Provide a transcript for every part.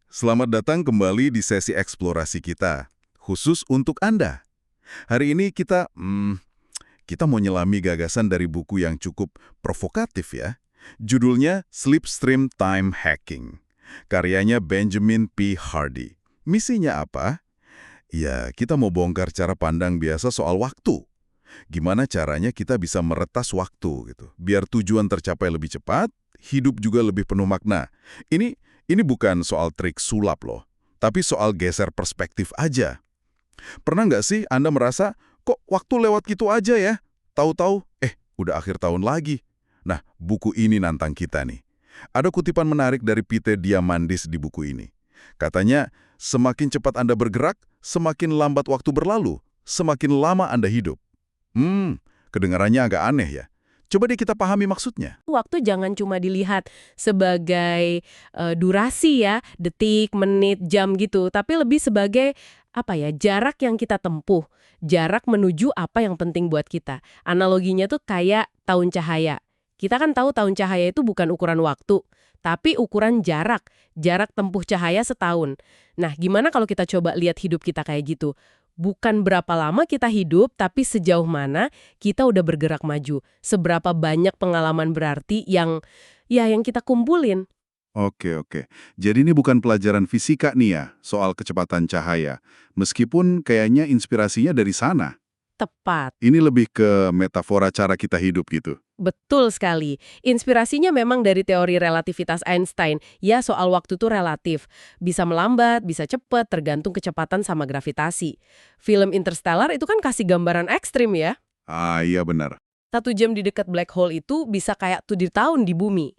Selamat datang kembali di sesi eksplorasi kita, khusus untuk Anda. Hari ini kita mau nyelami gagasan dari buku yang cukup provokatif ya. Judulnya Slipstream Time Hacking. Karyanya Benjamin P. Hardy. Misinya apa? Ya, kita mau bongkar cara pandang biasa soal waktu. Gimana caranya kita bisa meretas waktu gitu, biar tujuan tercapai lebih cepat, hidup juga lebih penuh makna. Ini bukan soal trik sulap loh, tapi soal geser perspektif aja. Pernah nggak sih Anda merasa, kok waktu lewat gitu aja ya? Tahu-tahu, udah akhir tahun lagi. Nah, buku ini nantang kita nih. Ada kutipan menarik dari Peter Diamandis di buku ini. Katanya, semakin cepat Anda bergerak, semakin lambat waktu berlalu, semakin lama Anda hidup. Kedengarannya agak aneh ya. Coba deh kita pahami maksudnya. Waktu jangan cuma dilihat sebagai durasi ya, detik, menit, jam gitu, tapi lebih sebagai jarak yang kita tempuh, jarak menuju apa yang penting buat kita. Analoginya tuh kayak tahun cahaya. Kita kan tahu tahun cahaya itu bukan ukuran waktu, tapi ukuran jarak tempuh cahaya setahun. Nah, gimana kalau kita coba lihat hidup kita kayak gitu? Bukan berapa lama kita hidup, tapi sejauh mana kita udah bergerak maju. Seberapa banyak pengalaman berarti yang kita kumpulin. Oke. Jadi ini bukan pelajaran fisika nih ya, soal kecepatan cahaya. Meskipun kayaknya inspirasinya dari sana. Tepat. Ini lebih ke metafora cara kita hidup gitu. Betul sekali. Inspirasinya memang dari teori relativitas Einstein. Ya, soal waktu tuh relatif. Bisa melambat, bisa cepat, tergantung kecepatan sama gravitasi. Film Interstellar itu kan kasih gambaran ekstrim ya. Ah, iya benar. 1 jam di dekat black hole itu bisa kayak 7 tahun di bumi.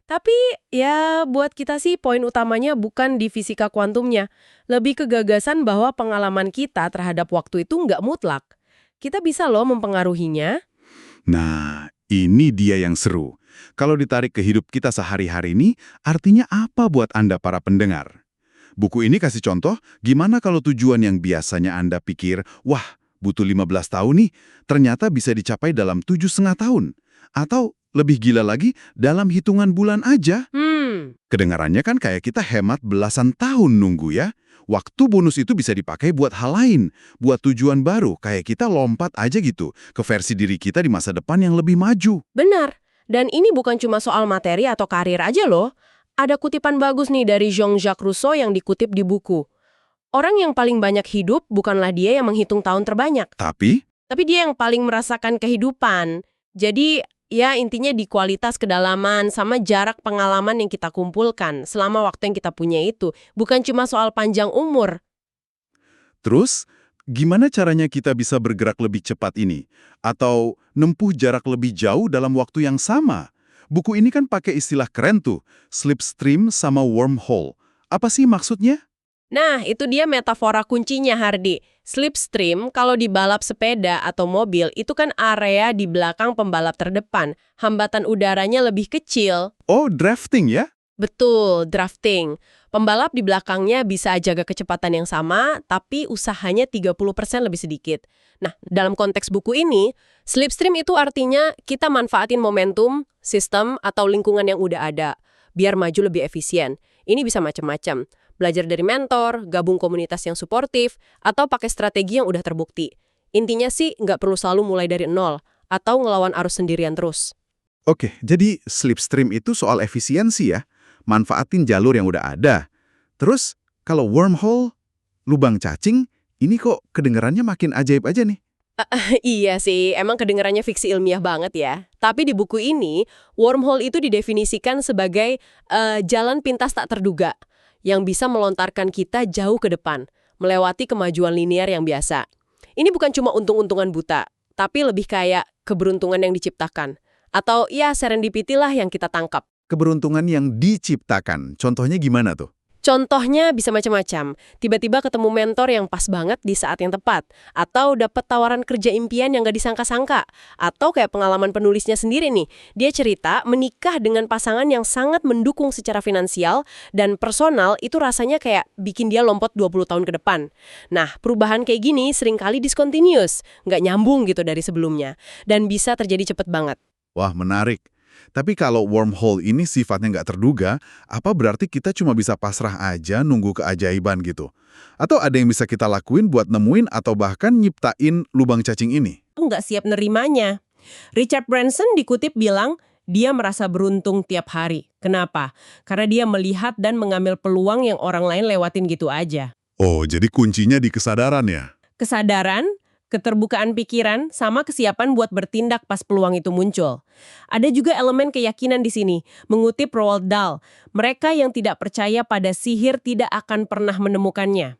Tapi ya buat kita sih poin utamanya bukan di fisika kuantumnya. Lebih ke gagasan bahwa pengalaman kita terhadap waktu itu nggak mutlak. Kita bisa loh mempengaruhinya. Nah, ini dia yang seru. Kalau ditarik ke hidup kita sehari-hari ini, artinya apa buat Anda para pendengar? Buku ini kasih contoh gimana kalau tujuan yang biasanya Anda pikir, wah, butuh 15 tahun nih, ternyata bisa dicapai dalam 7,5 tahun. Atau lebih gila lagi, dalam hitungan bulan aja. Kedengarannya kan kayak kita hemat belasan tahun nunggu ya. Waktu bonus itu bisa dipakai buat hal lain, buat tujuan baru, kayak kita lompat aja gitu ke versi diri kita di masa depan yang lebih maju. Benar. Dan ini bukan cuma soal materi atau karir aja loh. Ada kutipan bagus nih dari Jean-Jacques Rousseau yang dikutip di buku. Orang yang paling banyak hidup bukanlah dia yang menghitung tahun terbanyak. Tapi dia yang paling merasakan kehidupan. Jadi, ya intinya di kualitas kedalaman sama jarak pengalaman yang kita kumpulkan selama waktu yang kita punya itu. Bukan cuma soal panjang umur. Terus, gimana caranya kita bisa bergerak lebih cepat ini? Atau nempuh jarak lebih jauh dalam waktu yang sama? Buku ini kan pakai istilah keren tuh, slipstream sama wormhole. Apa sih maksudnya? Nah, itu dia metafora kuncinya, Hardy. Slipstream, kalau di balap sepeda atau mobil, itu kan area di belakang pembalap terdepan. Hambatan udaranya lebih kecil. Oh, drafting ya? Betul, drafting. Pembalap di belakangnya bisa jaga kecepatan yang sama, tapi usahanya 30% lebih sedikit. Nah, dalam konteks buku ini, slipstream itu artinya kita manfaatin momentum, sistem, atau lingkungan yang udah ada, biar maju lebih efisien. Ini bisa macam-macam. Belajar dari mentor, gabung komunitas yang suportif, atau pakai strategi yang udah terbukti. Intinya sih nggak perlu selalu mulai dari nol, atau ngelawan arus sendirian terus. Oke, jadi slipstream itu soal efisiensi ya? Manfaatin jalur yang udah ada. Terus, kalau wormhole, lubang cacing, ini kok kedengarannya makin ajaib aja nih. Iya sih, emang kedengarannya fiksi ilmiah banget ya. Tapi di buku ini, wormhole itu didefinisikan sebagai jalan pintas tak terduga yang bisa melontarkan kita jauh ke depan, melewati kemajuan linear yang biasa. Ini bukan cuma untung-untungan buta, tapi lebih kayak keberuntungan yang diciptakan. Atau ya serendipity lah yang kita tangkap. Keberuntungan yang diciptakan, contohnya gimana tuh? Contohnya bisa macam-macam. Tiba-tiba ketemu mentor yang pas banget di saat yang tepat. Atau dapat tawaran kerja impian yang gak disangka-sangka. Atau kayak pengalaman penulisnya sendiri nih. Dia cerita menikah dengan pasangan yang sangat mendukung secara finansial dan personal itu rasanya kayak bikin dia lompat 20 tahun ke depan. Nah, perubahan kayak gini seringkali discontinuous. Nggak nyambung gitu dari sebelumnya. Dan bisa terjadi cepet banget. Wah, menarik. Tapi kalau wormhole ini sifatnya nggak terduga, apa berarti kita cuma bisa pasrah aja nunggu keajaiban gitu? Atau ada yang bisa kita lakuin buat nemuin atau bahkan nyiptain lubang cacing ini? Nggak siap nerimanya. Richard Branson dikutip bilang, dia merasa beruntung tiap hari. Kenapa? Karena dia melihat dan mengambil peluang yang orang lain lewatin gitu aja. Oh, jadi kuncinya di kesadaran ya? Kesadaran, keterbukaan pikiran, sama kesiapan buat bertindak pas peluang itu muncul. Ada juga elemen keyakinan di sini. Mengutip Roald Dahl, mereka yang tidak percaya pada sihir tidak akan pernah menemukannya.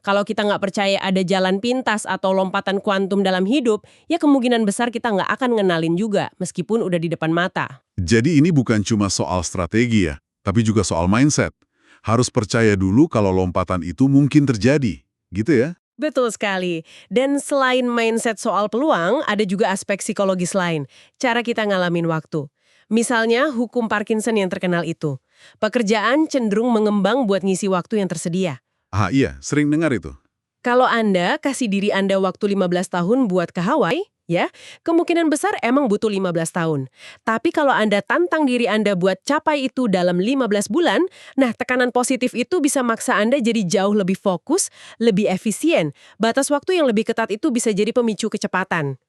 Kalau kita nggak percaya ada jalan pintas atau lompatan kuantum dalam hidup, ya kemungkinan besar kita nggak akan ngenalin juga, meskipun udah di depan mata. Jadi ini bukan cuma soal strategi ya, tapi juga soal mindset. Harus percaya dulu kalau lompatan itu mungkin terjadi, gitu ya? Betul sekali. Dan selain mindset soal peluang, ada juga aspek psikologis lain. Cara kita ngalamin waktu. Misalnya hukum Parkinson yang terkenal itu. Pekerjaan cenderung mengembang buat ngisi waktu yang tersedia. Ah iya, sering dengar itu. Kalau Anda kasih diri Anda waktu 15 tahun buat ke Hawaii, ya, kemungkinan besar emang butuh 15 tahun. Tapi kalau Anda tantang diri Anda buat capai itu dalam 15 bulan, nah tekanan positif itu bisa maksa Anda jadi jauh lebih fokus, lebih efisien. Batas waktu yang lebih ketat itu bisa jadi pemicu kecepatan.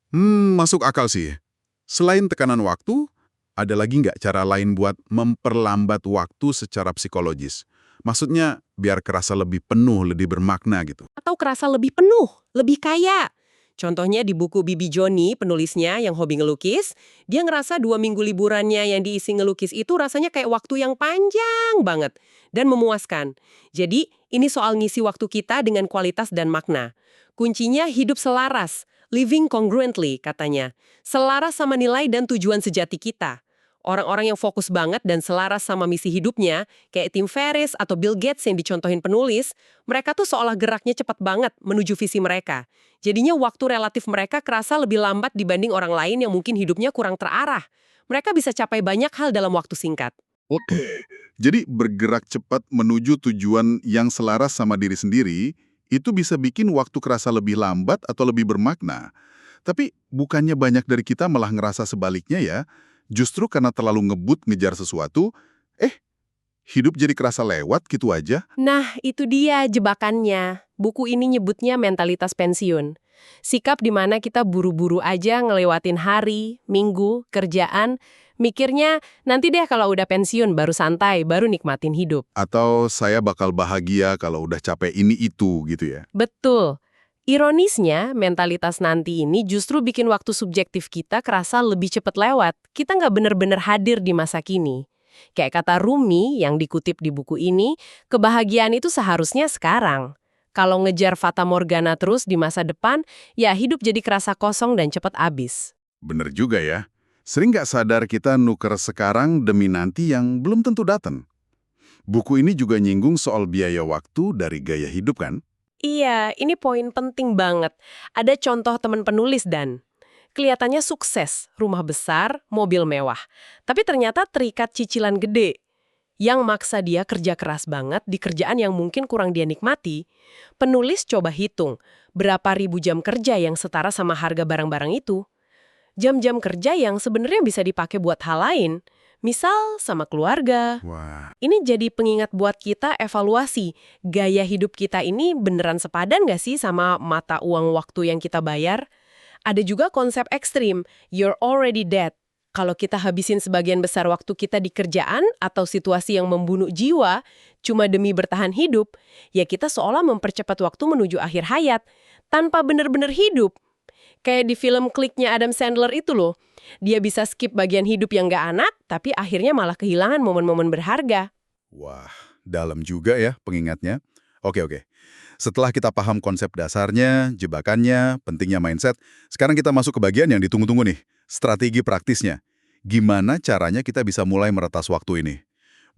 Masuk akal sih. Selain tekanan waktu, ada lagi nggak cara lain buat memperlambat waktu secara psikologis? Maksudnya, biar kerasa lebih penuh, lebih bermakna gitu. Atau kerasa lebih penuh, lebih kaya. Contohnya di buku Bibi Johnny, penulisnya yang hobi ngelukis, dia ngerasa 2 minggu liburannya yang diisi ngelukis itu rasanya kayak waktu yang panjang banget dan memuaskan. Jadi, ini soal ngisi waktu kita dengan kualitas dan makna. Kuncinya hidup selaras, living congruently katanya. Selaras sama nilai dan tujuan sejati kita. Orang-orang yang fokus banget dan selaras sama misi hidupnya, kayak Tim Ferriss atau Bill Gates yang dicontohin penulis, mereka tuh seolah geraknya cepat banget menuju visi mereka. Jadinya waktu relatif mereka kerasa lebih lambat dibanding orang lain yang mungkin hidupnya kurang terarah. Mereka bisa capai banyak hal dalam waktu singkat. Oke. Jadi bergerak cepat menuju tujuan yang selaras sama diri sendiri, itu bisa bikin waktu kerasa lebih lambat atau lebih bermakna. Tapi bukannya banyak dari kita malah ngerasa sebaliknya ya? Justru karena terlalu ngebut ngejar sesuatu, hidup jadi kerasa lewat gitu aja. Nah, itu dia jebakannya. Buku ini nyebutnya mentalitas pensiun. Sikap di mana kita buru-buru aja ngelewatin hari, minggu, kerjaan, mikirnya nanti deh kalau udah pensiun baru santai, baru nikmatin hidup. Atau saya bakal bahagia kalau udah capek ini itu gitu ya. Betul. Ironisnya, mentalitas nanti ini justru bikin waktu subjektif kita kerasa lebih cepat lewat. Kita nggak bener-bener hadir di masa kini. Kayak kata Rumi yang dikutip di buku ini, kebahagiaan itu seharusnya sekarang. Kalau ngejar fata morgana terus di masa depan, ya hidup jadi kerasa kosong dan cepat habis. Bener juga ya. Sering nggak sadar kita nuker sekarang demi nanti yang belum tentu datang. Buku ini juga nyinggung soal biaya waktu dari gaya hidup kan? Iya, ini poin penting banget. Ada contoh teman penulis dan kelihatannya sukses, rumah besar, mobil mewah. Tapi ternyata terikat cicilan gede yang maksa dia kerja keras banget di kerjaan yang mungkin kurang dia nikmati. Penulis coba hitung berapa ribu jam kerja yang setara sama harga barang-barang itu. Jam-jam kerja yang sebenarnya bisa dipakai buat hal lain. Misal sama keluarga. Wah, Ini jadi pengingat buat kita evaluasi. Gaya hidup kita ini beneran sepadan nggak sih sama mata uang waktu yang kita bayar? Ada juga konsep ekstrim, you're already dead. Kalau kita habisin sebagian besar waktu kita di kerjaan atau situasi yang membunuh jiwa cuma demi bertahan hidup, ya kita seolah mempercepat waktu menuju akhir hayat tanpa bener-bener hidup. Kayak di film Kliknya Adam Sandler itu loh. Dia bisa skip bagian hidup yang nggak anak, tapi akhirnya malah kehilangan momen-momen berharga. wah, dalam juga ya pengingatnya. Oke. Setelah kita paham konsep dasarnya, jebakannya, pentingnya mindset, sekarang kita masuk ke bagian yang ditunggu-tunggu nih, strategi praktisnya. Gimana caranya kita bisa mulai meretas waktu ini?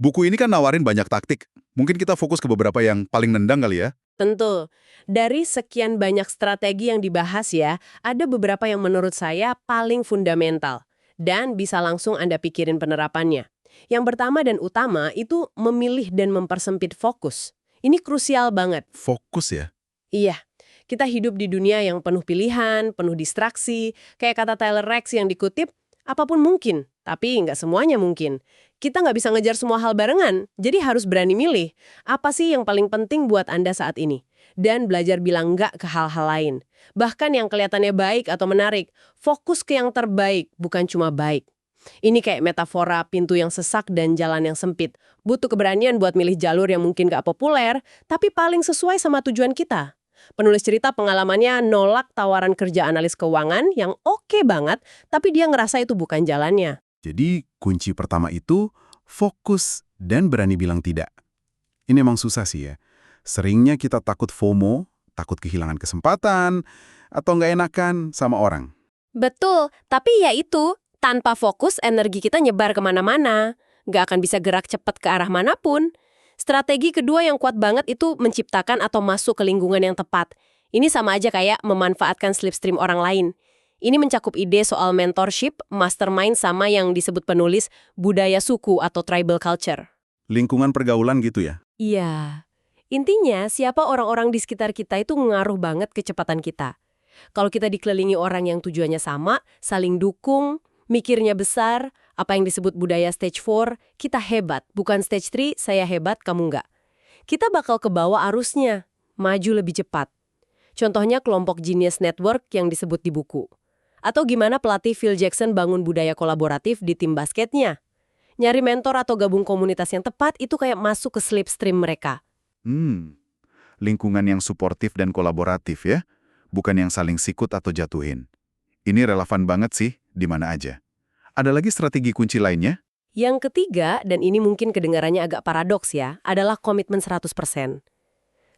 Buku ini kan nawarin banyak taktik. Mungkin kita fokus ke beberapa yang paling nendang kali ya. Tentu, dari sekian banyak strategi yang dibahas ya, ada beberapa yang menurut saya paling fundamental dan bisa langsung Anda pikirin penerapannya. Yang pertama dan utama itu memilih dan mempersempit fokus. Ini krusial banget. Fokus ya. Iya, kita hidup di dunia yang penuh pilihan, penuh distraksi, kayak kata Tyler Rex yang dikutip, apapun mungkin. Tapi nggak semuanya mungkin. Kita nggak bisa ngejar semua hal barengan, jadi harus berani milih. Apa sih yang paling penting buat Anda saat ini? Dan belajar bilang nggak ke hal-hal lain. Bahkan yang kelihatannya baik atau menarik, fokus ke yang terbaik, bukan cuma baik. Ini kayak metafora pintu yang sesak dan jalan yang sempit. Butuh keberanian buat milih jalur yang mungkin nggak populer, tapi paling sesuai sama tujuan kita. Penulis cerita pengalamannya nolak tawaran kerja analis keuangan yang oke banget, tapi dia ngerasa itu bukan jalannya. Jadi kunci pertama itu fokus dan berani bilang tidak. Ini emang susah sih ya. Seringnya kita takut FOMO, takut kehilangan kesempatan, atau nggak enakan sama orang. Betul, tapi ya itu, tanpa fokus energi kita nyebar kemana-mana. Nggak akan bisa gerak cepat ke arah manapun. Strategi kedua yang kuat banget itu menciptakan atau masuk ke lingkungan yang tepat. Ini sama aja kayak memanfaatkan slipstream orang lain. Ini mencakup ide soal mentorship, mastermind sama yang disebut penulis budaya suku atau tribal culture. Lingkungan pergaulan gitu ya? Iya. Intinya, siapa orang-orang di sekitar kita itu ngaruh banget kecepatan kita. Kalau kita dikelilingi orang yang tujuannya sama, saling dukung, mikirnya besar, apa yang disebut budaya stage 4, kita hebat, bukan stage 3, saya hebat, kamu enggak. Kita bakal ke bawah arusnya, maju lebih cepat. Contohnya kelompok Genius Network yang disebut di buku. Atau gimana pelatih Phil Jackson bangun budaya kolaboratif di tim basketnya. Nyari mentor atau gabung komunitas yang tepat itu kayak masuk ke slipstream mereka. Lingkungan yang suportif dan kolaboratif ya, bukan yang saling sikut atau jatuhin. Ini relevan banget sih, di mana aja. Ada lagi strategi kunci lainnya? Yang ketiga, dan ini mungkin kedengarannya agak paradoks ya, adalah komitmen 100%.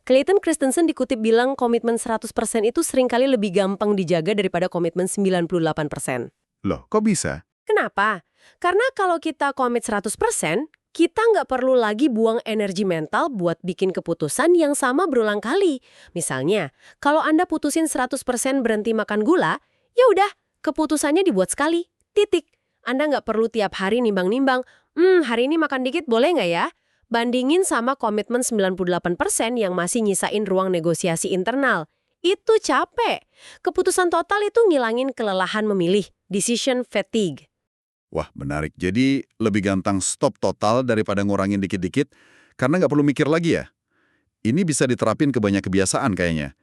Clayton Christensen dikutip bilang komitmen 100% itu seringkali lebih gampang dijaga daripada komitmen 98%. Loh, kok bisa? Kenapa? Karena kalau kita komit 100%, kita nggak perlu lagi buang energi mental buat bikin keputusan yang sama berulang kali. Misalnya, kalau Anda putusin 100% berhenti makan gula, ya udah, keputusannya dibuat sekali, titik. Anda nggak perlu tiap hari nimbang-nimbang, hari ini makan dikit boleh nggak ya? Bandingin sama komitmen 98% yang masih nyisain ruang negosiasi internal. Itu capek. Keputusan total itu ngilangin kelelahan memilih, decision fatigue. Wah, menarik. Jadi lebih gampang stop total daripada ngurangin dikit-dikit, karena nggak perlu mikir lagi ya? Ini bisa diterapin ke banyak kebiasaan kayaknya.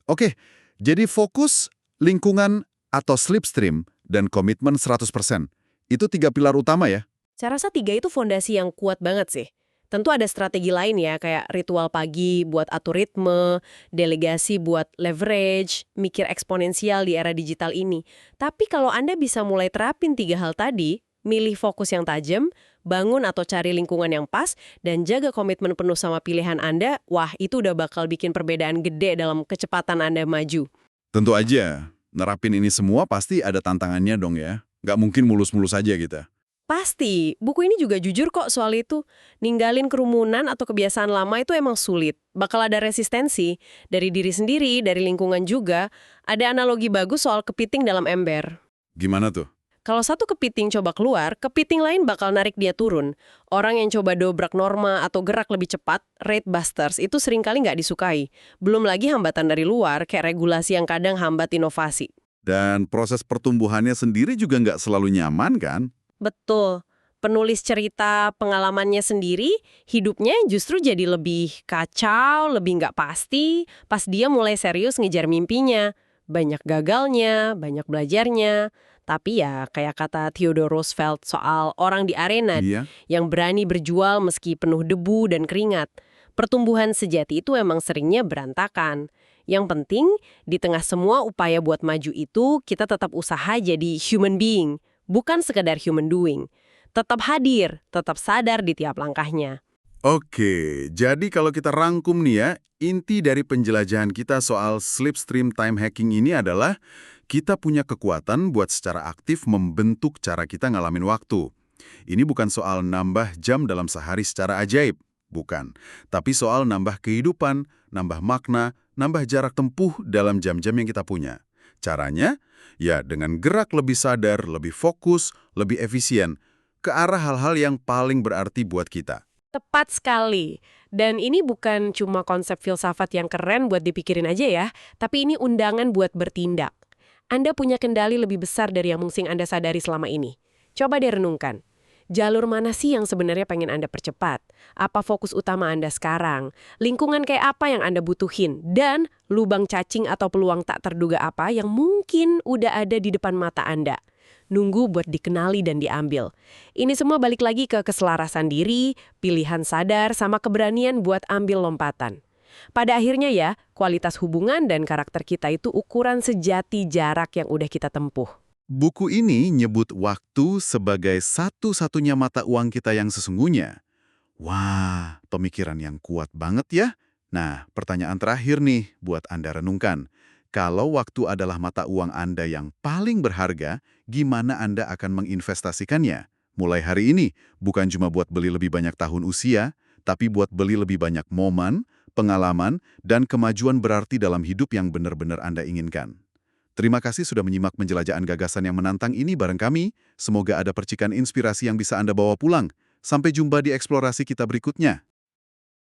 Oke, jadi fokus, lingkungan, atau slipstream, dan komitmen 100%. Itu 3 pilar utama ya? Saya rasa 3 itu fondasi yang kuat banget sih. Tentu ada strategi lain ya, kayak ritual pagi buat atur ritme, delegasi buat leverage, mikir eksponensial di era digital ini. Tapi kalau Anda bisa mulai terapin 3 hal tadi, milih fokus yang tajam, bangun atau cari lingkungan yang pas, dan jaga komitmen penuh sama pilihan Anda, wah itu udah bakal bikin perbedaan gede dalam kecepatan Anda maju. Tentu aja, nerapin ini semua pasti ada tantangannya dong ya. Nggak mungkin mulus-mulus aja kita. Pasti, buku ini juga jujur kok soal itu. Ninggalin kerumunan atau kebiasaan lama itu emang sulit. Bakal ada resistensi dari diri sendiri, dari lingkungan juga. Ada analogi bagus soal kepiting dalam ember. Gimana tuh? Kalau satu kepiting coba keluar, kepiting lain bakal narik dia turun. Orang yang coba dobrak norma atau gerak lebih cepat, rate busters, itu seringkali nggak disukai. Belum lagi hambatan dari luar, kayak regulasi yang kadang hambat inovasi. Dan proses pertumbuhannya sendiri juga nggak selalu nyaman kan? Betul. Penulis cerita pengalamannya sendiri, hidupnya justru jadi lebih kacau, lebih nggak pasti, pas dia mulai serius ngejar mimpinya. Banyak gagalnya, banyak belajarnya. Tapi ya, kayak kata Theodore Roosevelt soal orang di arena Iya. yang berani berjual meski penuh debu dan keringat. Pertumbuhan sejati itu emang seringnya berantakan. Yang penting, di tengah semua upaya buat maju itu, kita tetap usaha jadi human being. Bukan sekedar human doing. Tetap hadir, tetap sadar di tiap langkahnya. Oke, jadi kalau kita rangkum nih ya, inti dari penjelajahan kita soal slipstream time hacking ini adalah kita punya kekuatan buat secara aktif membentuk cara kita ngalamin waktu. Ini bukan soal nambah jam dalam sehari secara ajaib, bukan. Tapi soal nambah kehidupan, nambah makna, nambah jarak tempuh dalam jam-jam yang kita punya. Caranya, ya dengan gerak lebih sadar, lebih fokus, lebih efisien, ke arah hal-hal yang paling berarti buat kita. Tepat sekali. Dan ini bukan cuma konsep filsafat yang keren buat dipikirin aja ya, tapi ini undangan buat bertindak. Anda punya kendali lebih besar dari yang mungkin Anda sadari selama ini. Coba deh renungkan. Jalur mana sih yang sebenarnya pengen Anda percepat? Apa fokus utama Anda sekarang? Lingkungan kayak apa yang Anda butuhin? Dan lubang cacing atau peluang tak terduga apa yang mungkin udah ada di depan mata Anda? Nunggu buat dikenali dan diambil. Ini semua balik lagi ke keselarasan diri, pilihan sadar, sama keberanian buat ambil lompatan. Pada akhirnya ya, kualitas hubungan dan karakter kita itu ukuran sejati jarak yang udah kita tempuh. Buku ini nyebut waktu sebagai satu-satunya mata uang kita yang sesungguhnya. Wah, pemikiran yang kuat banget ya. Nah, pertanyaan terakhir nih buat Anda renungkan. Kalau waktu adalah mata uang Anda yang paling berharga, gimana Anda akan menginvestasikannya? Mulai hari ini, bukan cuma buat beli lebih banyak tahun usia, tapi buat beli lebih banyak momen, pengalaman, dan kemajuan berarti dalam hidup yang benar-benar Anda inginkan. Terima kasih sudah menyimak penjelajahan gagasan yang menantang ini bareng kami. Semoga ada percikan inspirasi yang bisa Anda bawa pulang. Sampai jumpa di eksplorasi kita berikutnya.